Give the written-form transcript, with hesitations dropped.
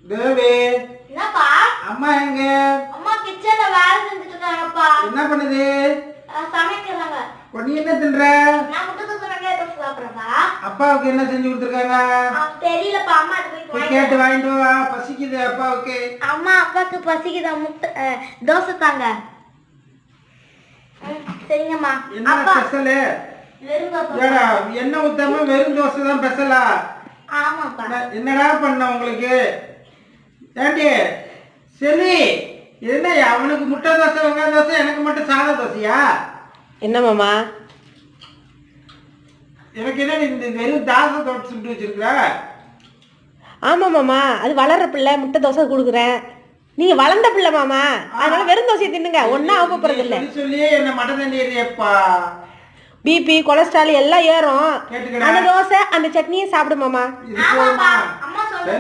தேவி, என்னப்பா? அம்மா எங்க? அம்மா கிச்சன்ல வேலை செஞ்சுட்டு இருக்காங்கப்பா. என்ன பண்ணுது? சமைக்கிறாங்க. நீ என்ன தின்ற? நான் முட்டை தோசை வெங்காய தோசை சாப்பிடுறேன்ப்பா. அப்பாவுக்கு என்ன செஞ்சு கொடுத்துருக்காங்க? தெரியலப்பா, அம்மா அது போய் கேட்டு வாங்கிட்டு வா. பசிக்குது அப்பாவுக்கு. அம்மா அப்பாவுக்கு பசிக்குதா? முட்டை தோசை தாங்க. சரிங்கம்மா. என்ன ஸ்பெஷலு? வெறும் தோசை. ஏடா என்ன ஊத்தாம வெறும் தோசை தான் ஸ்பெஷலா? ஆமாப்பா. என்னடா பண்ண உங்களுக்கு? ஏண்டி சரி, என்ன அவனுக்கு முட்டை தோசை வெங்காய தோசை, எனக்கு மட்டும் சாதா தோசையா? என்ன மாமா? எனக்கு என்ன இந்த வெறும் தாசை தோட்டை சுட்டு வச்சிருக்கிற? ஆமா மாமா, அது வளர்ற பிள்ளை, முட்டை தோசை கொடுக்குறேன். நீங்க வளர்ந்த பிள்ளை மாமா, அதனால வெறும் தோசையை தின்னுங்க, ஒன்னும் ஆக போறது இல்ல. சொல்லியே என்ன மட்டன் தண்ணியப்பா. பிபி கொலஸ்ட்ரால் எல்லாம் ஏறும். கேட்டுக்கடா. அந்த தோசை அந்த சட்னியை சாப்பிடு மாமா. இது போதுமா? அம்மா